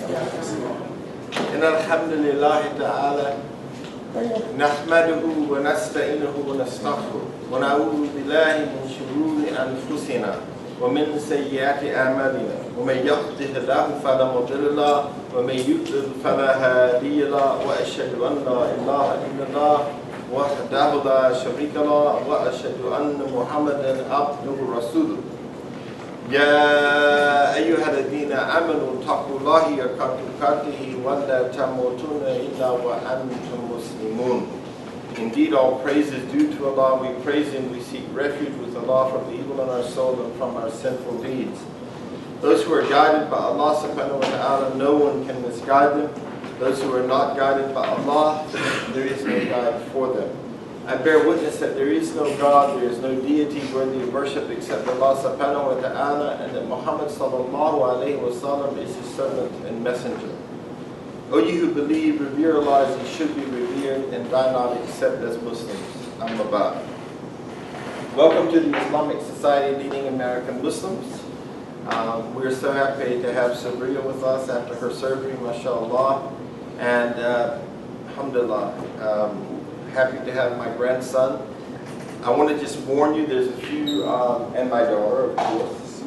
إن الحمد لله تعالى نحمده ونستعينه ونستغفره ونعوذ بالله من شرور أنفسنا ومن سيئات أعمالنا ومن يهده الله فلا مضل له ومن يضلل فلا هادي له وأشهد أن لا إله إلا الله وحده لا شريك له وأشهد أن محمدا عبده ورسوله يا أيها الذين آمنوا اتقوا الله حق تقاته ولا تموتن إلا وأنتم مسلمون. Indeed, all praise is due to Allah. We praise Him. We seek refuge with Allah from the evil in our soul and from our sinful deeds. Those who are guided by Allah subhanahu wa ta'ala, no one can misguide them. Those who are not guided by Allah, there is no guide for them. I bear witness that there is no God, there is no deity worthy of worship except Allah subhanahu wa ta'ala, and that Muhammad sallallahu alayhi wa sallam is His servant and messenger. O you who believe, revere Allah as He should be revered, and die not except as Muslims. Amma ba'd. Welcome to the Islamic Society leading American Muslims. We're so happy to have Sabria with us after her surgery, mashallah, and alhamdulillah. Happy to have my grandson. I want to just warn you, there's a few, and my daughter, of course.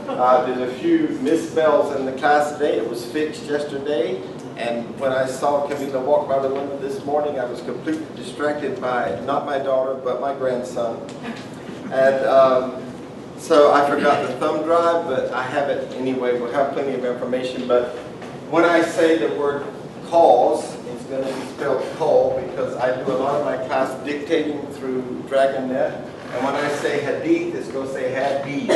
There's a few misspells in the class today. It was fixed yesterday, and when I saw Camila walk by the window this morning, I was completely distracted by not my daughter, but my grandson. And so I forgot the thumb drive, but I have it anyway. We'll have plenty of information. But when I say the word cause, it's going to be spelled call, because I do a lot of my class dictating through DragonNet. And when I say hadith, it's going to say hadith.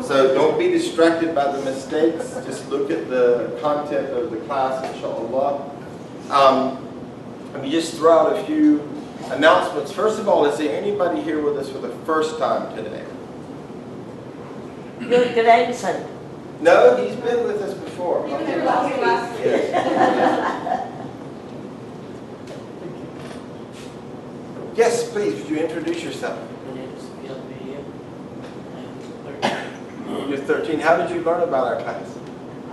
So don't be distracted by the mistakes. Just look at the content of the class, inshallah. Let me just throw out a few announcements. First of all, is there anybody here with us for the first time today? Your grandson. No, he's been with us before. Yes. Yes, please, would you introduce yourself? My name is Bill. I'm 13. You're 13. How did you learn about our class?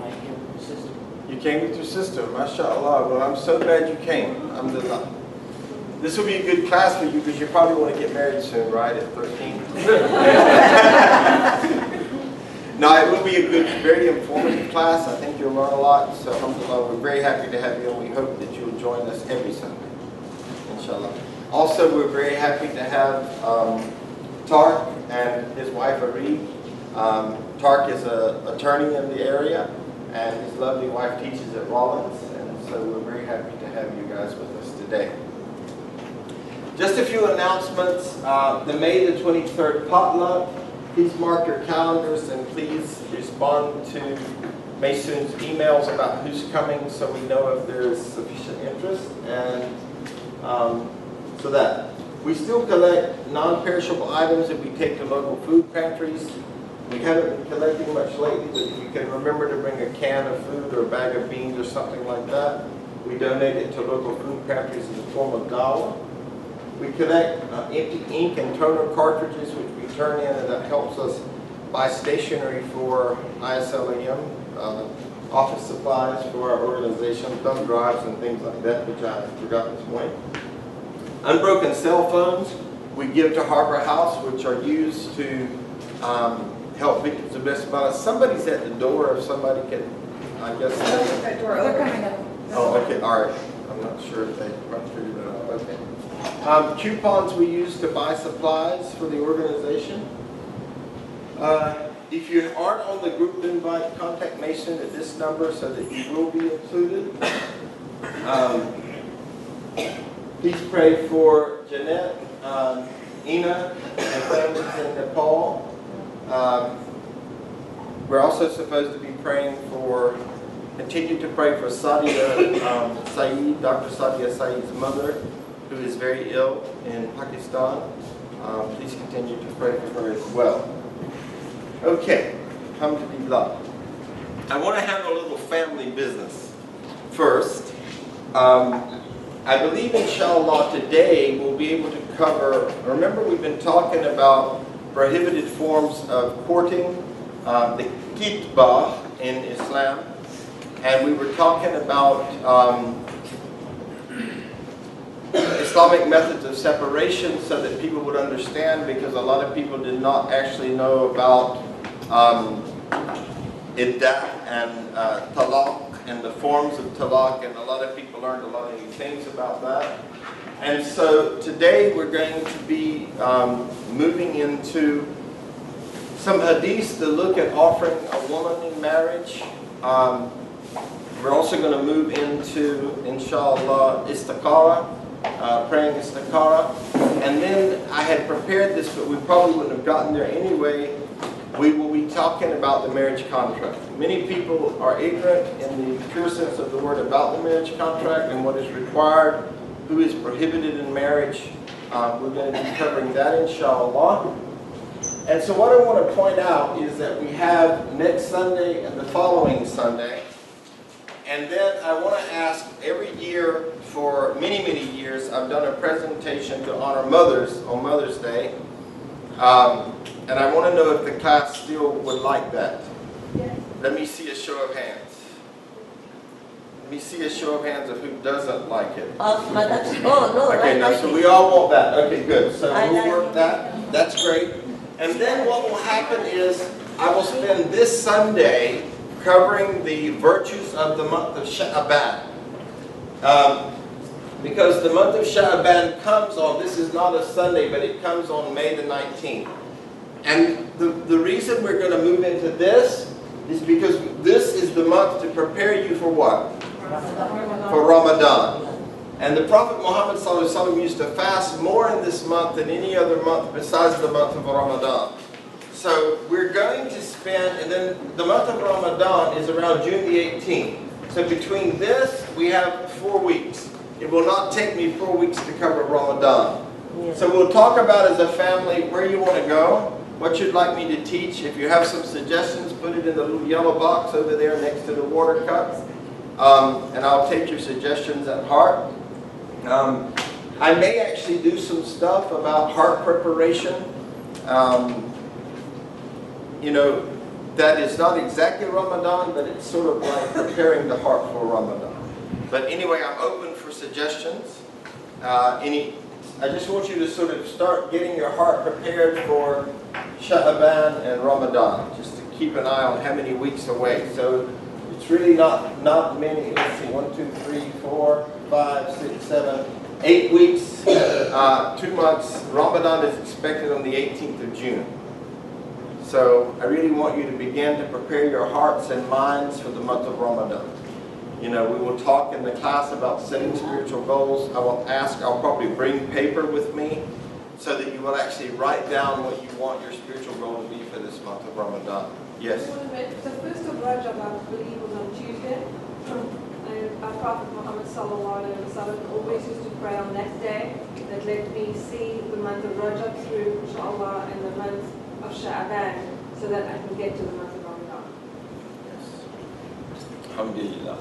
I came with my sister. You came with your sister, mashallah. Well, I'm so glad you came. Alhamdulillah. This will be a good class for you because you probably want to get married soon, right, at 13? No, it will be a good, very informative class. I think you'll learn a lot. So, alhamdulillah, we're very happy to have you, and we hope that you'll join us every Sunday, inshallah. Also, we're very happy to have Tark and his wife, Ari. Tark is an attorney in the area, and his lovely wife teaches at Rollins, and so we're very happy to have you guys with us today. Just a few announcements. The May the 23rd potluck. Please mark your calendars and please respond to Maysoon's emails about who's coming so we know if there's sufficient interest. And so that. We still collect non-perishable items that we take to local food pantries. We haven't been collecting much lately, but if you can remember to bring a can of food or a bag of beans or something like that, we donate it to local food pantries in the form of dawah. We collect empty ink and toner cartridges, which we turn in, and that helps us buy stationery for ISLAM, office supplies for our organization, thumb drives and things like that, which I forgot this morning. Unbroken cell phones we give to Harbor House, which are used to help victims of domestic violence. Somebody's at the door. If somebody can, I guess. That door open. Oh, okay, all right. I'm not sure if they figured it out. Okay. Coupons we use to buy supplies for the organization. If you aren't on the group invite, contact Mason at this number so that you will be included. Please pray for Jeanette, Ina, and families in Nepal. We're also supposed to be praying for, continue to pray for Sadia Saeed, Dr. Sadia Saeed's mother, who is very ill in Pakistan. Please continue to pray for her as well. Okay, alhamdulillah. I want to handle a little family business first. I believe, inshallah, today we'll be able to cover, remember we've been talking about prohibited forms of courting, the kitbah in Islam, and we were talking about Islamic methods of separation so that people would understand, because a lot of people did not actually know about iddah and talaq and the forms of talaq, and a lot of people learned a lot of new things about that. And so today we're going to be moving into some hadiths to look at offering a woman in marriage. We're also going to move into, inshallah, istikhara, praying istikhara. And then I had prepared this, but we probably wouldn't have gotten there anyway. We will be talking about the marriage contract. Many people are ignorant in the pure sense of the word about the marriage contract and what is required, who is prohibited in marriage. We're going to be covering that, inshallah. And so what I want to point out is that we have next Sunday and the following Sunday. And then I want to ask, every year for many, many years, I've done a presentation to honor mothers on Mother's Day. And I want to know if the class still would like that. Yes. Let me see a show of hands. Let me see a show of hands of who doesn't like it. Okay, now, so we all want that. Okay, good. So we'll work that. That's great. And then what will happen is I will spend this Sunday covering the virtues of the month of Sha'aban. Because the month of Sha'aban comes on, this is not a Sunday, but it comes on May the 19th. And the reason we're going to move into this is because this is the month to prepare you for what? For Ramadan. And the Prophet Muhammad ﷺ used to fast more in this month than any other month besides the month of Ramadan. So we're going to spend, and then the month of Ramadan is around June the 18th. So between this, we have 4 weeks. It will not take me 4 weeks to cover Ramadan. Yeah. So we'll talk about as a family where you want to go, what you'd like me to teach. If you have some suggestions, put it in the little yellow box over there next to the water cup. And I'll take your suggestions at heart. I may actually do some stuff about heart preparation. You know, that is not exactly Ramadan, but it's sort of like preparing the heart for Ramadan. But anyway, I'm open for suggestions. I just want you to sort of start getting your heart prepared for Sha'aban and Ramadan, just to keep an eye on how many weeks away. So it's really not many. Let's see, 1, 2, 3, 4, 5, 6, 7, 8 weeks, 2 months. Ramadan is expected on the 18th of June. So I really want you to begin to prepare your hearts and minds for the month of Ramadan. You know, we will talk in the class about setting spiritual goals. I'll probably bring paper with me so that you will actually write down what you want your spiritual goal to be for this month of Ramadan. Yes? The first of Rajab, I believe, was on Tuesday. And our Prophet Muhammad ﷺ always used to pray on that day that let me see the month of Rajab through, inshallah, and the month of Sha'aban so that I can get to the month of Ramadan. Yes. Alhamdulillah.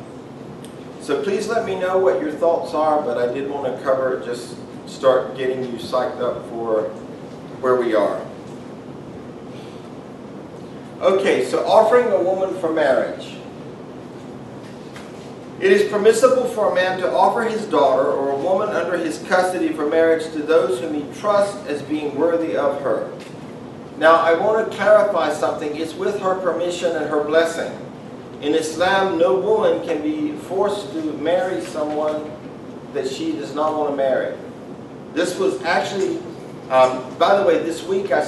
So please let me know what your thoughts are, but I did want to cover, just start getting you psyched up for where we are. Okay, so offering a woman for marriage. It is permissible for a man to offer his daughter or a woman under his custody for marriage to those whom he trusts as being worthy of her. Now, I want to clarify something. It's with her permission and her blessing. In Islam, no woman can be forced to marry someone that she does not want to marry. This was actually, by the way, this week I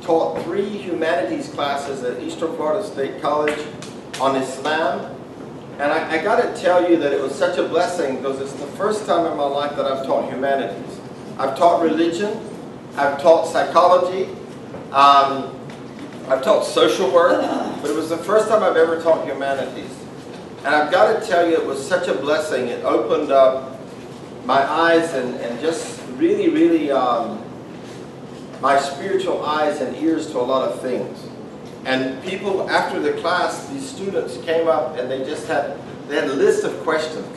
taught 3 humanities classes at Eastern Florida State College on Islam. And I got to tell you that it was such a blessing because it's the first time in my life that I've taught humanities. I've taught religion, I've taught psychology, I've taught social work, but it was the first time I've ever taught humanities. And I've got to tell you, it was such a blessing. It opened up my eyes and just really, really my spiritual eyes and ears to a lot of things. And people, after the class, these students came up and they had a list of questions.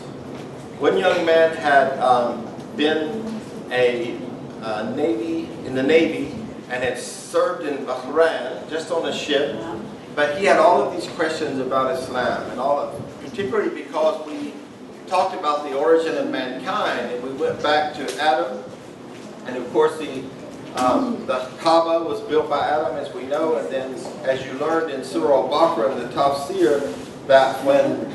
One young man had been in the Navy and had served in Bahrain, just on a ship. but he had all of these questions about Islam, and particularly because we talked about the origin of mankind, and we went back to Adam, and of course the Kaaba was built by Adam, as we know, and then as you learned in Surah Al-Baqarah in the Tafsir, that when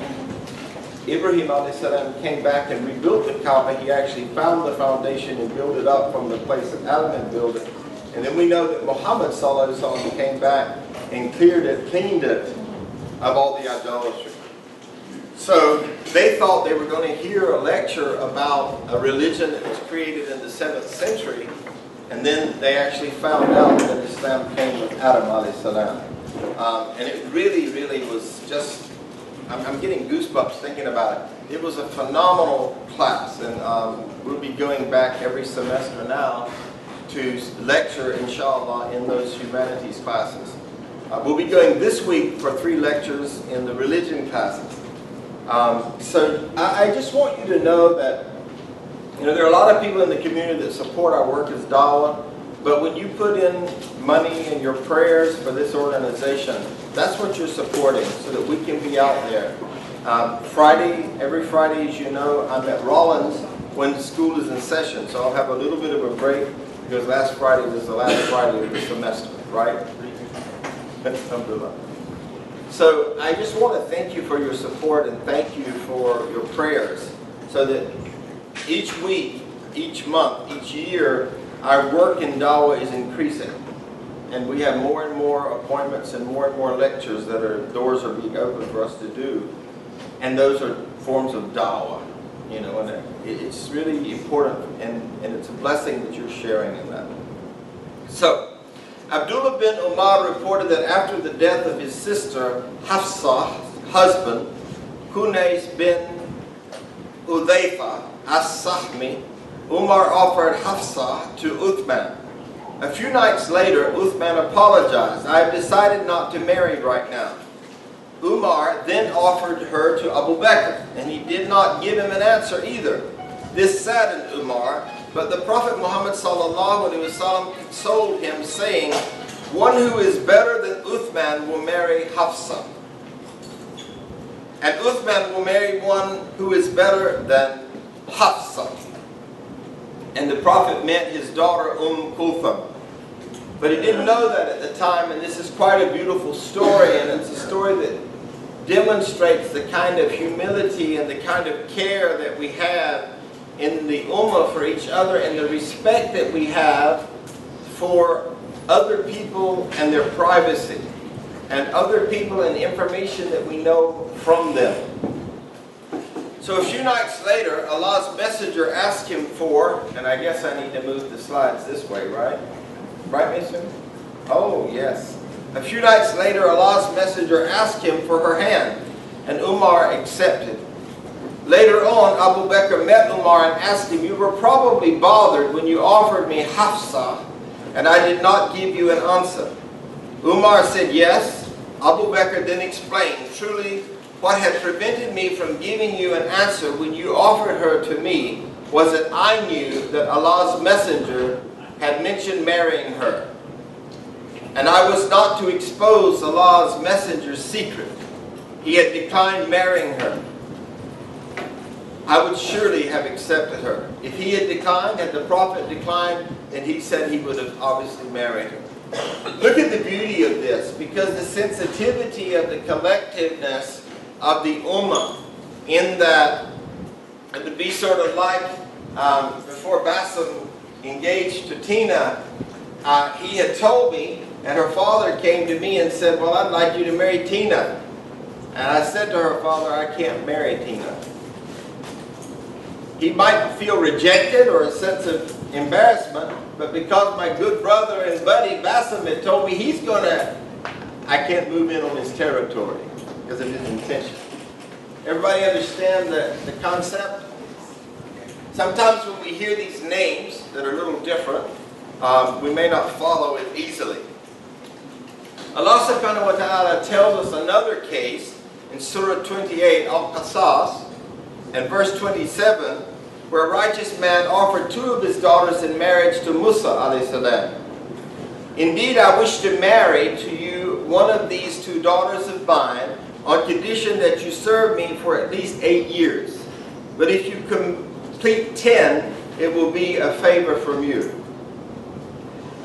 Ibrahim a.s. came back and rebuilt the Kaaba, he actually found the foundation and built it up from the place that Adam had built it. And then we know that Muhammad ﷺ came back and cleaned it of all the idolatry. So they thought they were going to hear a lecture about a religion that was created in the 7th century, and then they actually found out that Islam came with Adam a.s. And it really, really was just, I'm getting goosebumps thinking about it. It was a phenomenal class, and we'll be going back every semester now to lecture, inshallah, in those humanities classes. We'll be going this week for 3 lectures in the religion classes. So I just want you to know that, there are a lot of people in the community that support our work as Dawah, but when you put in money and your prayers for this organization, that's what you're supporting, so that we can be out there. Every Friday, as you know, I'm at Rollins when school is in session, so I'll have a little bit of a break, because last Friday was the last Friday of the semester, right? So I just want to thank you for your support, and thank you for your prayers, so that each week, each month, each year, our work in Dawah is increasing. And we have more and more appointments and more lectures doors are being opened for us to do. And those are forms of Dawah, and it's really important, and it's a blessing that you're sharing in that. So, Abdullah bin Umar reported that after the death of his sister, Hafsa's husband, Kunais bin Udayfa as-Sahmi, Umar offered Hafsa to Uthman. A few nights later, Uthman apologized. "I have decided not to marry right now." Umar then offered her to Abu Bakr, and he did not give him an answer either. This saddened Umar, but the Prophet Muhammad ﷺ consoled him, saying, "One who is better than Uthman will marry Hafsa, and Uthman will marry one who is better than Hafsa." And the Prophet meant his daughter Kulthum. But he didn't know that at the time, and this is quite a beautiful story, and it's a story that demonstrates the kind of humility and the kind of care that we have in the Ummah for each other, and the respect that we have for other people and their privacy, and other people and information that we know from them. So a few nights later, Allah's messenger asked him for, and I guess I need to move the slides this way, right? Right, Mister? Oh, yes. A few nights later, Allah's messenger asked him for her hand, and Umar accepted. Later on, Abu Bakr met Umar and asked him, "You were probably bothered when you offered me Hafsa, and I did not give you an answer." Umar said, "Yes." Abu Bakr then explained, "Truly, what had prevented me from giving you an answer when you offered her to me was that I knew that Allah's messenger had mentioned marrying her, and I was not to expose Allah's messenger's secret. He had declined marrying her. I would surely have accepted her. If he had declined, had the Prophet declined, then he said he would have obviously married her." Look at the beauty of this, because the sensitivity of the collectiveness of the Ummah, in that, and to be sort of like, before Bassem engaged to Tina, he had told me, and her father came to me and said, "Well, I'd like you to marry Tina." And I said to her father, "I can't marry Tina." He might feel rejected or a sense of embarrassment, but because my good brother and buddy Bassem had told me I can't move in on his territory because of his intention. Everybody understand the concept? Sometimes when we hear these names that are a little different, we may not follow it easily. Allah subhanahu wa ta'ala tells us another case in Surah 28, Al-Qasas, and verse 27, where a righteous man offered 2 of his daughters in marriage to Musa alayhi salam. "Indeed, I wish to marry to you one of these two daughters of mine on condition that you serve me for at least 8 years. But if you complete 10, it will be a favor from you.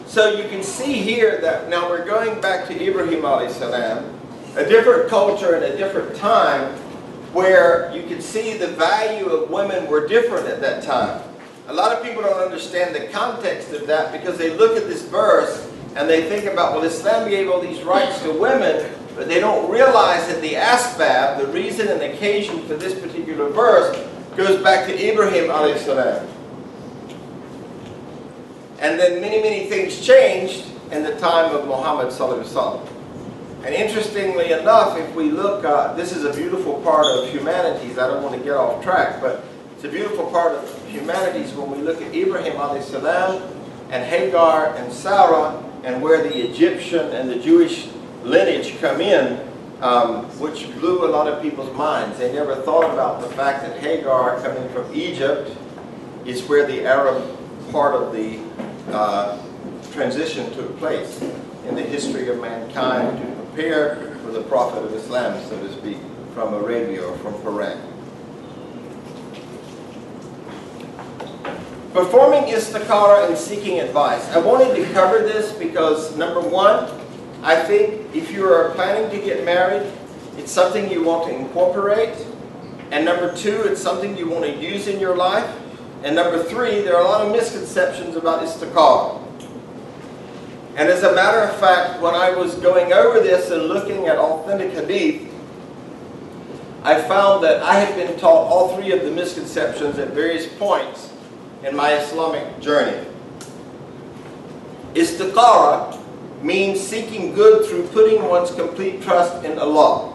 So you can see here that now we're going back to Ibrahim alayhi salam, a different culture and a different time where you can see the value of women were different at that time. A lot of people don't understand the context of that because they look at this verse and they think about, well, Islam gave all these rights to women, but they don't realize that the asbab, the reason and occasion for this particular verse, goes back to Ibrahim alayhi salam. And then many things changed in the time of Muhammad sallallahu alaihi wasallam. And interestingly enough, if we look, this is a beautiful part of humanities. I don't want to get off track, but it's a beautiful part of humanities when we look at Ibrahim alayhi salam and Hagar and Sarah and where the Egyptian and the Jewish lineage come in, which blew a lot of people's minds. They never thought about the fact that Hagar, coming from Egypt, is where the Arab part of the transition took place in the history of mankind to prepare for the Prophet of Islam, so to speak, from Arabia or from Paran. Performing istikhara and seeking advice. I wanted to cover this because, number one, I think if you are planning to get married, it's something you want to incorporate. And number two, it's something you want to use in your life. And number three, there are a lot of misconceptions about istikhara. And as a matter of fact, when I was going over this and looking at authentic hadith, I found that I had been taught all three of the misconceptions at various points in my Islamic journey. Istikhara means seeking good through putting one's complete trust in Allah.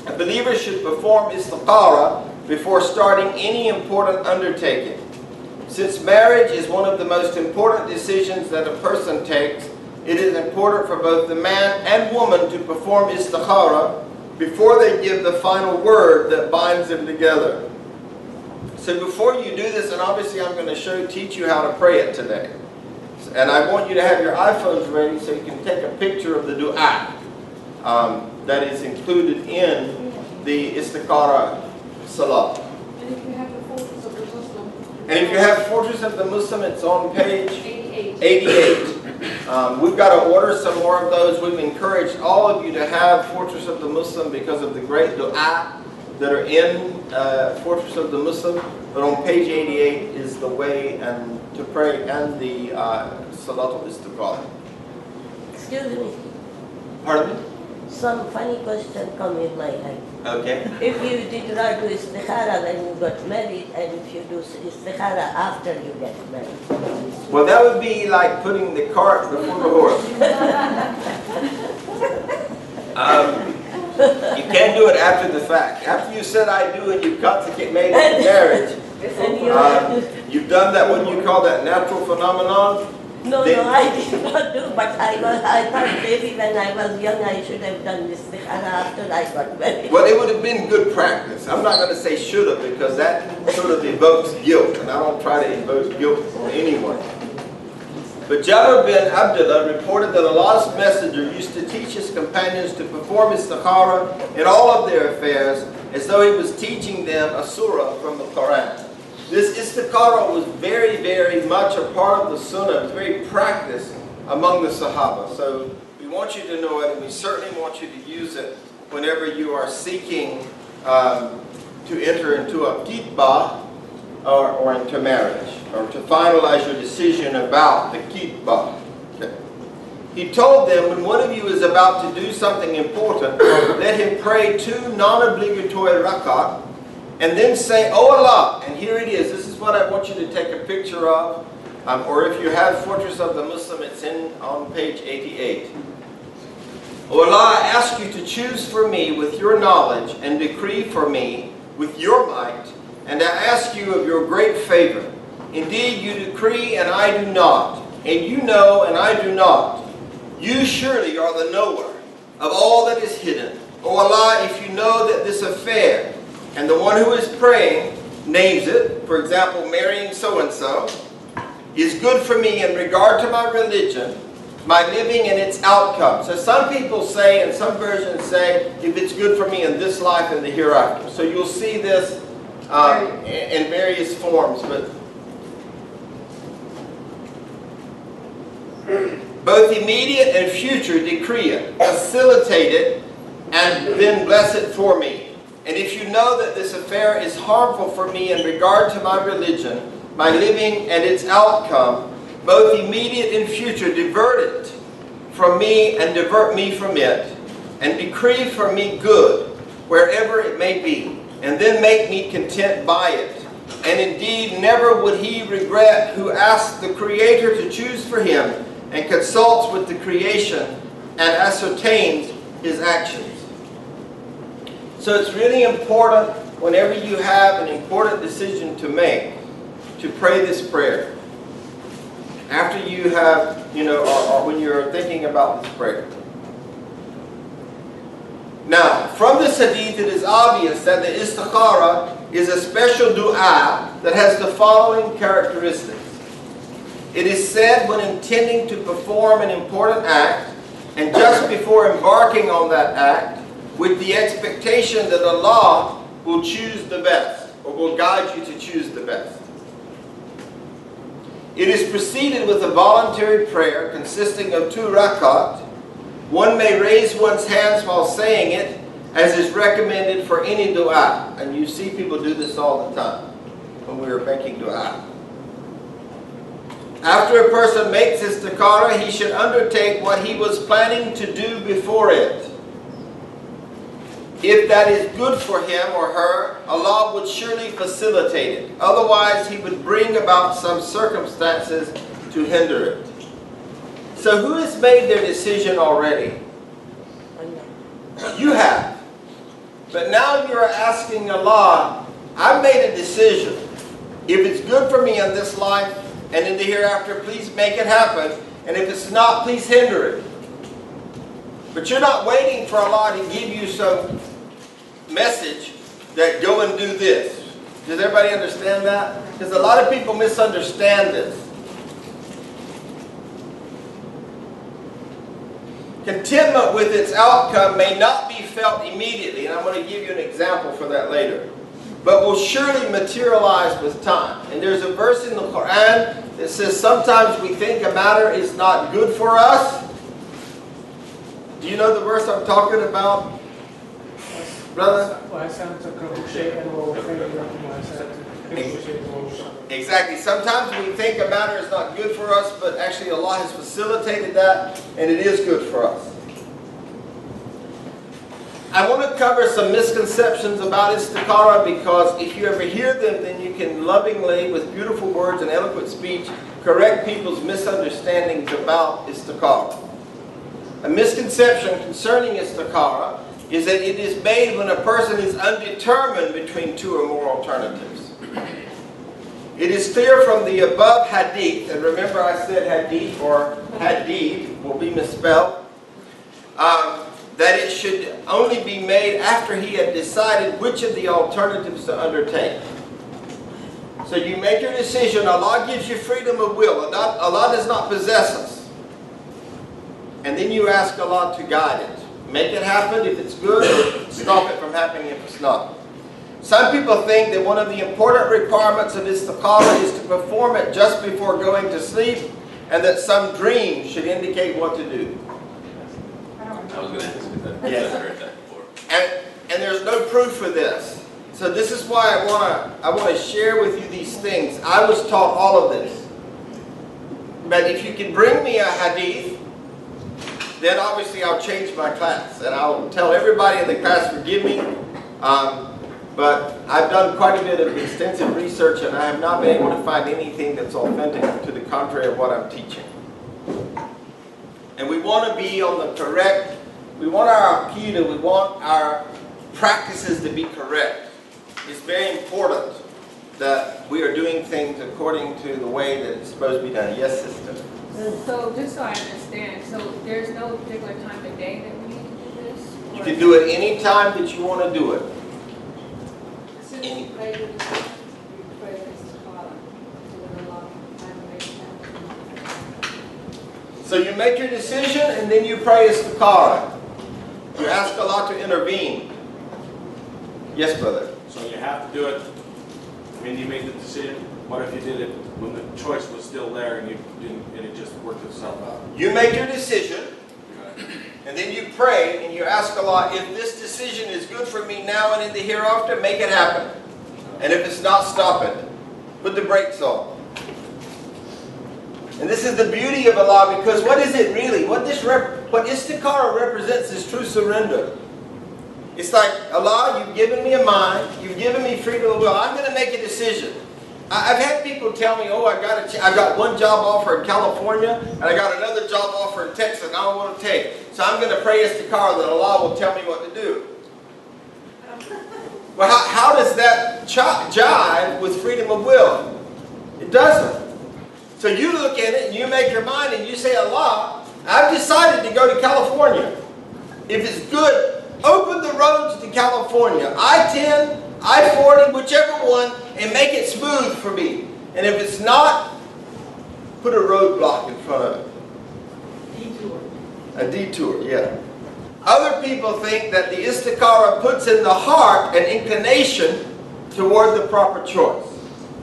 A believer should perform istikhara before starting any important undertaking. Since marriage is one of the most important decisions that a person takes, it is important for both the man and woman to perform istikhara before they give the final word that binds them together. So before you do this, and obviously I'm going to teach you how to pray it today. And I want you to have your iPhones ready so you can take a picture of the dua that is included in the istikhara salah. And if you have the Fortress of the Muslim. And if you have Fortress of the Muslim, it's on page 88. We've got to order some more of those. We've encouraged all of you to have Fortress of the Muslim because of the great dua that are in Fortress of the Muslim. But on page 88 is the way and to pray and the Salatul Istikhara. Excuse me. Pardon me? Some funny question come in my head. Okay. If you did not do istikhara when you got married, and if you do istikhara after you get married. Well, that would be like putting the cart before the horse. You can't do it after the fact. After you said I do and you consummated the marriage, you've done that, what you call that natural phenomenon. No, I did not do, but I thought maybe when I was young I should have done istikhara after I got married. Well, it would have been good practice. I'm not going to say should have because that sort of evokes guilt, and I don't try to evoke guilt on anyone. But Jabir bin Abdullah reported that Allah's Messenger used to teach his companions to perform istikhara in all of their affairs as though he was teaching them a surah from the Quran. This istikhara was very much a part of the sunnah. It was very practiced among the Sahaba. So we want you to know it, and we certainly want you to use it whenever you are seeking to enter into a kitbah or into marriage, or to finalize your decision about the kitbah. Okay. He told them, when one of you is about to do something important, let him pray 2 non-obligatory rakat, and then say, "Oh Allah," and here it is. This is what I want you to take a picture of. Or if you have Fortress of the Muslim, it's on page 88. "Oh Allah, I ask you to choose for me with your knowledge and decree for me with your might, and I ask you of your great favor. Indeed, you decree and I do not, and you know and I do not. You surely are the knower of all that is hidden. Oh Allah, if you know that this affair, and the one who is praying names it, for example, marrying so-and-so, is good for me in regard to my religion, my living and its outcome. So some people say, and some versions say, if it's good for me in this life and the hereafter. So you'll see this in various forms. But both immediate and future decree it, facilitate it, and then bless it for me. And if you know that this affair is harmful for me in regard to my religion, my living and its outcome, both immediate and future, divert it from me and divert me from it, and decree for me good, wherever it may be, and then make me content by it. And indeed, never would he regret who asks the Creator to choose for him, and consults with the creation, and ascertains his actions. So it's really important, whenever you have an important decision to make, to pray this prayer. After you have, or when you're thinking about this prayer. Now, from this hadith, it is obvious that the istikhara is a special dua that has the following characteristics. It is said when intending to perform an important act, and just before embarking on that act, with the expectation that Allah will choose the best, or will guide you to choose the best. It is preceded with a voluntary prayer consisting of 2 rakat. One may raise one's hands while saying it, as is recommended for any dua. And you see people do this all the time when we are making dua. After a person makes istikhara, he should undertake what he was planning to do before it. If that is good for him or her, Allah would surely facilitate it. Otherwise, He would bring about some circumstances to hinder it. So who has made their decision already? You have. But now you are asking Allah, I've made a decision. If it's good for me in this life and in the hereafter, please make it happen. And if it's not, please hinder it. But you're not waiting for Allah to give you some message that go and do this. Does everybody understand that? Because a lot of people misunderstand this. Contentment with its outcome may not be felt immediately, and I'm going to give you an example for that later, but will surely materialize with time. And there's a verse in the Quran that says sometimes we think a matter is not good for us. Do you know the verse I'm talking about, brother? Exactly. Sometimes we think a matter is not good for us, but actually Allah has facilitated that, and it is good for us. I want to cover some misconceptions about istikhara, because if you ever hear them, then you can lovingly, with beautiful words and eloquent speech, correct people's misunderstandings about istikhara. A misconception concerning istikhara is that it is made when a person is undetermined between 2 or more alternatives. It is clear from the above hadith, and remember I said hadith or hadith will be misspelled, that it should only be made after he had decided which of the alternatives to undertake. So you make your decision. Allah gives you freedom of will. Allah does not possess us. And then you ask Allah to guide it. Make it happen if it's good, or stop it from happening if it's not. Some people think that one of the important requirements of istikhara is to perform it just before going to sleep, and that some dream should indicate what to do. I was going to ask you that. Yes. I've heard that before. And there's no proof for this. So this is why I want to share with you these things. I was taught all of this. But if you can bring me a hadith, then obviously I'll change my class. And I'll tell everybody in the class, forgive me. But I've done quite a bit of extensive research, and I have not been able to find anything that's authentic to the contrary of what I'm teaching. And we want to be on the correct, we want our aqidah, we want our practices to be correct. It's very important that we are doing things according to the way that it's supposed to be done. Yes, sister? So just so I understand, so there's no particular time of day that we need to do this? You can do it any time that you want to do it. As soon as you pray the decision, you pray istikhara. So you make your decision and then you pray istikhara. You ask Allah to intervene. Yes, brother. So you have to do it when you make the decision. What if you did it when the choice was still there and you didn't, and it just worked itself out? You make your decision and then you pray and you ask Allah, if this decision is good for me now and in the hereafter, make it happen. And if it's not, stop it. Put the brakes on. And this is the beauty of Allah, because what is it really? What istikhara represents is true surrender. It's like, Allah, you've given me a mind, you've given me freedom of will, I'm going to make a decision. I've had people tell me, oh, I got one job offer in California, and I got another job offer in Texas, and I don't want to take. So I'm going to pray istikhara that Allah will tell me what to do. Well, how does that jive with freedom of will? It doesn't. So you look at it and you make your mind and you say, Allah, I've decided to go to California. If it's good, open the roads to California. I-10, I-40, whichever one, and make it smooth for me. And if it's not, put a roadblock in front of it. Detour. A detour, yeah. Other people think that the istikhara puts in the heart an inclination toward the proper choice.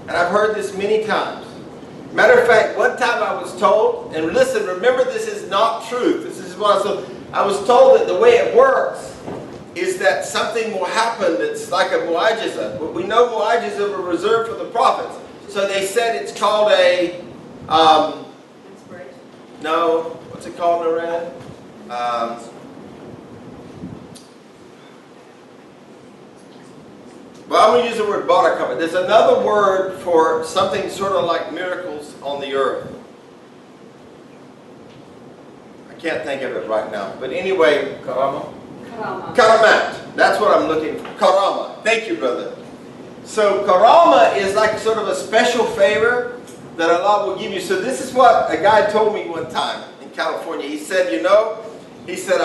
And I've heard this many times. Matter of fact, one time I was told, and listen, remember this is not truth. This is what I was told that the way it works is that something will happen that's like a mu'ajiza. But we know mu'ajiza were reserved for the prophets. So they said it's called a, Inspiration. no, what's it called, Naran? Well, I'm going to use the word barakah. There's another word for something sort of like miracles on the earth. I can't think of it right now. But anyway, karama? Karama. Karamat. That's what I'm looking for. Karama. Thank you, brother. So karama is like sort of a special favor that Allah will give you. So this is what a guy told me one time in California. He said, you know, he said,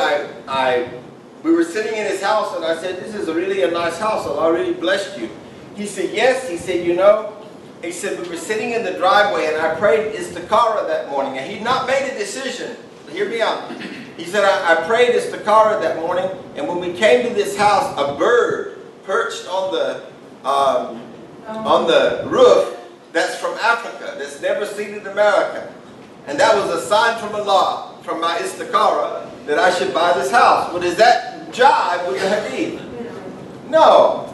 we were sitting in his house and I said, this is really a nice house. Allah really blessed you. He said, yes. He said, you know, he said, we were sitting in the driveway and I prayed istikhara that morning. And he'd not made a decision. Hear me out. He said, I prayed istikhara that morning, and when we came to this house, a bird perched on the roof that's from Africa, that's never seen in America. And that was a sign from Allah, from my istikhara, that I should buy this house. Well, does that jive with the hadith? No.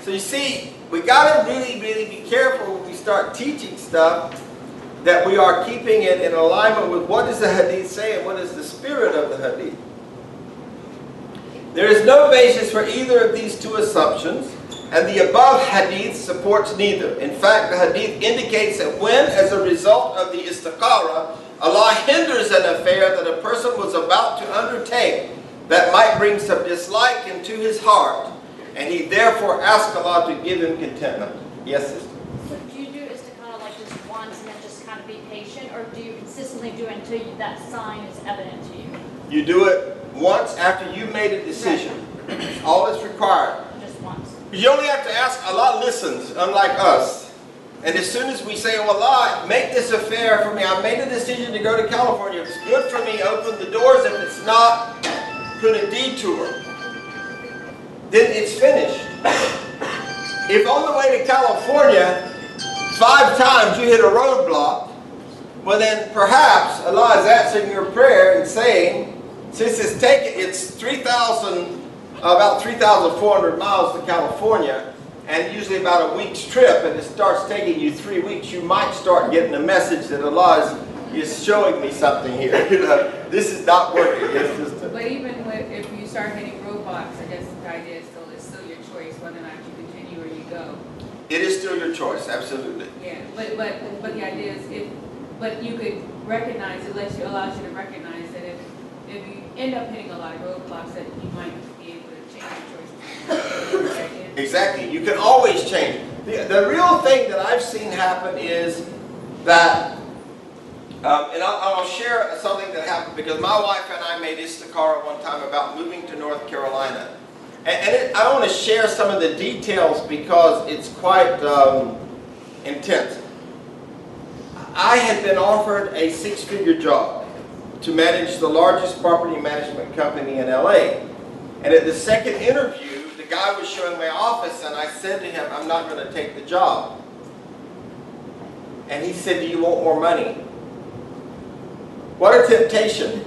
So you see, we got to really, really be careful when we start teaching stuff that we are keeping it in alignment with what does the hadith say and what is the spirit of the hadith. There is no basis for either of these two assumptions, and the above hadith supports neither. In fact, the hadith indicates that when, as a result of the istikhara, Allah hinders an affair that a person was about to undertake that might bring some dislike into his heart, and he therefore asks Allah to give him contentment. Yes, sister? So do you do istikhara like just once and then just kind of be patient, or do you consistently do it until that sign is evident to you? You do it once after you made a decision. That's all that's required. Just once. You only have to ask. Allah listens, unlike us. And as soon as we say, oh Allah, make this affair for me. I made a decision to go to California. If it's good for me, open the doors. If it's not, put a detour. Then it's finished. If on the way to California, 5 times you hit a roadblock, well then perhaps Allah is answering your prayer and saying, since it's about 3,400 miles to California, and usually about a week's trip, and it starts taking you 3 weeks, you might start getting a message that Allah is showing me something here. You know, this is not working. But even if you start hitting roadblocks, I guess the idea is still your choice whether or not you continue or you go. It is still your choice, absolutely. Yeah, but the idea is but you could recognize, it allows you to recognize that if you end up hitting a lot of roadblocks, that you might be able to change your choice. Exactly. You can always change. The real thing that I've seen happen is that, and I'll share something that happened because my wife and I made istikhara one time about moving to North Carolina. And I want to share some of the details because it's quite intense. I had been offered a six-figure job to manage the largest property management company in LA. And at the second interview, the guy was showing my office, and I said to him, I'm not going to take the job. And he said, do you want more money? What a temptation.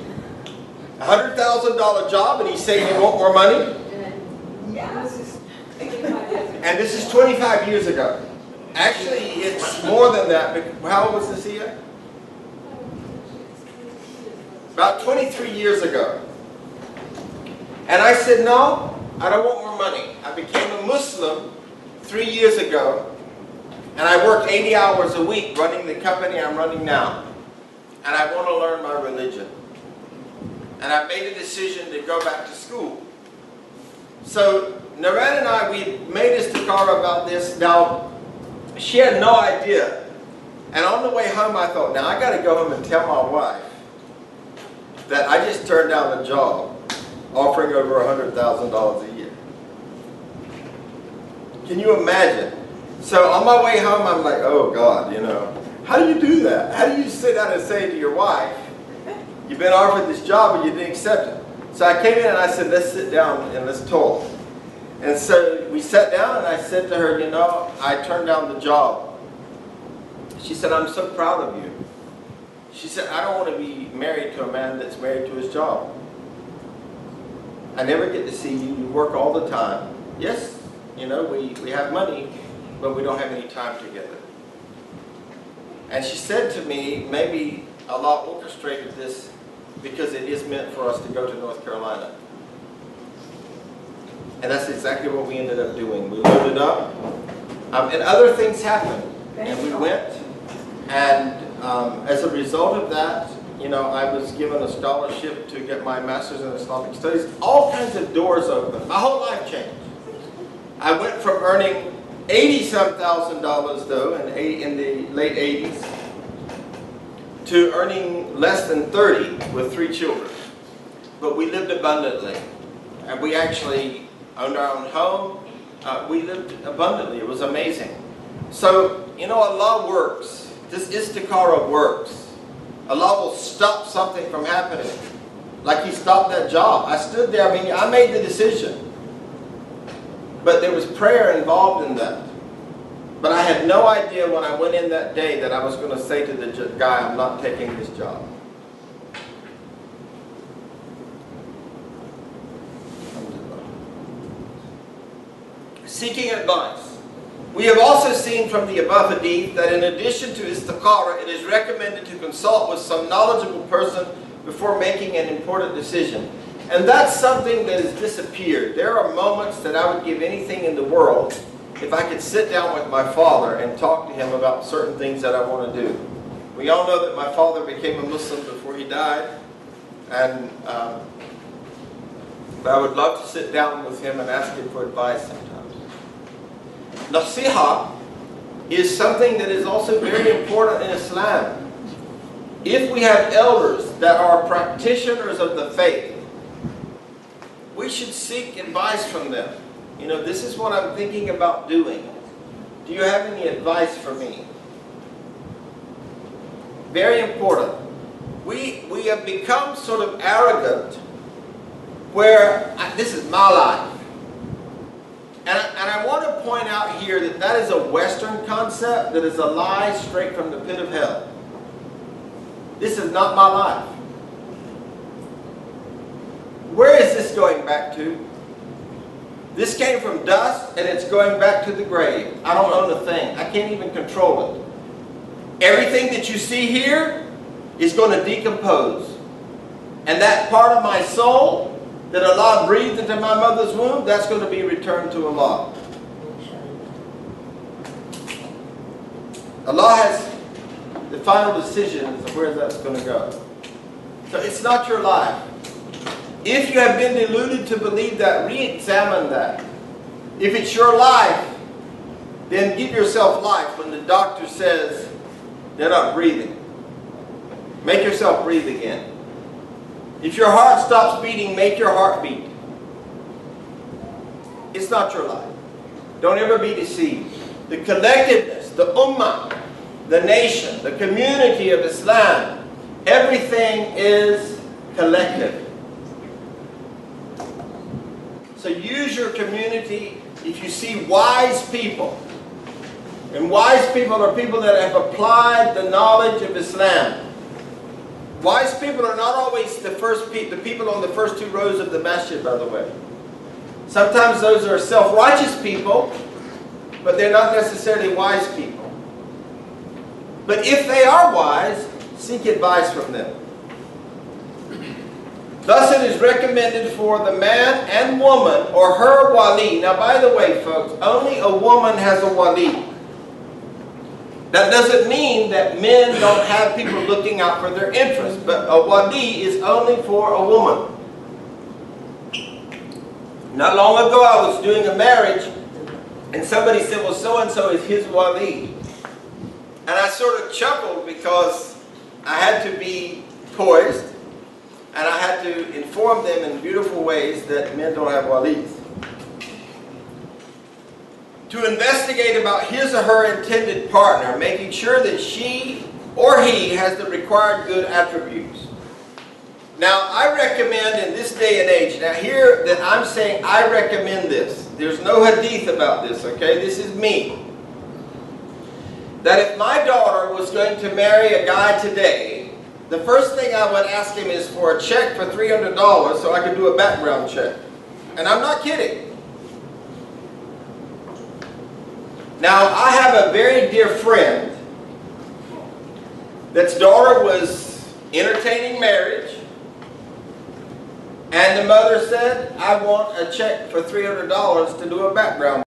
$100,000 job, and he's saying you want more money? Yeah. This is 25 years ago. And this is 25 years ago. Actually, it's more than that. How old was this year? About 23 years ago. And I said, no, I don't want more money. I became a Muslim 3 years ago, and I worked 80 hours a week running the company I'm running now. And I want to learn my religion. And I made a decision to go back to school. So Naren and I, we made istikhara about this. Now, she had no idea. And on the way home, I thought, now I got to go home and tell my wife that I just turned down a job offering over $100,000 a year. Can you imagine? So on my way home, I'm like, oh God, you know, how do you do that? How do you sit down and say to your wife, you've been offered this job and you didn't accept it? So I came in and I said, let's sit down and let's talk. And so we sat down and I said to her, you know, I turned down the job. She said, I'm so proud of you. She said, I don't want to be married to a man that's married to his job. I never get to see you. You work all the time. Yes, you know, we have money, but we don't have any time together. And she said to me, maybe Allah orchestrated this because it is meant for us to go to North Carolina. And that's exactly what we ended up doing. We loaded up, and other things happened. And we went, and as a result of that, you know, I was given a scholarship to get my master's in Islamic studies. All kinds of doors opened. My whole life changed. I went from earning $80-some thousand though in the late 80s to earning less than 30 with 3 children. But we lived abundantly, and we actually owned our own home. We lived abundantly. It was amazing. So, you know, Allah works. This istikhara works. Allah will stop something from happening. Like He stopped that job. I stood there, I mean, I made the decision. But there was prayer involved in that. But I had no idea when I went in that day that I was going to say to the guy, I'm not taking this job. Seeking advice. We have also seen from the above hadith that in addition to istikhara, it is recommended to consult with some knowledgeable person before making an important decision. And that's something that has disappeared. There are moments that I would give anything in the world if I could sit down with my father and talk to him about certain things that I want to do. We all know that my father became a Muslim before he died, and but I would love to sit down with him and ask him for advice sometimes. Nasiha is something that is also very important in Islam. If we have elders that are practitioners of the faith, we should seek advice from them. You know, this is what I'm thinking about doing. Do you have any advice for me? Very important. We have become sort of arrogant where this is my life. And I want to point out here that that is a Western concept that is a lie straight from the pit of hell. This is not my life. Where is this going back to? This came from dust and it's going back to the grave. I don't own a thing. I can't even control it. Everything that you see here is going to decompose. And that part of my soul that Allah breathed into my mother's womb, that's going to be returned to Allah. Allah has the final decision as to where that's going to go. So it's not your life. If you have been deluded to believe that, re-examine that. If it's your life, then give yourself life when the doctor says they're not breathing. Make yourself breathe again. If your heart stops beating, make your heart beat. It's not your life. Don't ever be deceived. The collectiveness, the ummah, the nation, the community of Islam, everything is collective. So use your community. If you see wise people, and wise people are people that have applied the knowledge of Islam. Wise people are not always the people on the first 2 rows of the masjid, by the way. Sometimes those are self-righteous people, but they're not necessarily wise people. But if they are wise, seek advice from them. Thus it is recommended for the man and woman or her wali. Now, by the way, folks, only a woman has a wali. That doesn't mean that men don't have people looking out for their interests, but a wali is only for a woman. Not long ago I was doing a marriage and somebody said, well, so-and-so is his wali. And I sort of chuckled because I had to be poised and I had to inform them in beautiful ways that men don't have walis. To investigate about his or her intended partner, making sure that she or he has the required good attributes. Now, I recommend in this day and age, now here that I'm saying I recommend this. There's no hadith about this, okay? This is me. That if my daughter was going to marry a guy today, the first thing I would ask him is for a check for $300 so I could do a background check. And I'm not kidding. Now, I have a very dear friend that's daughter was entertaining marriage, and the mother said, I want a check for $300 to do a background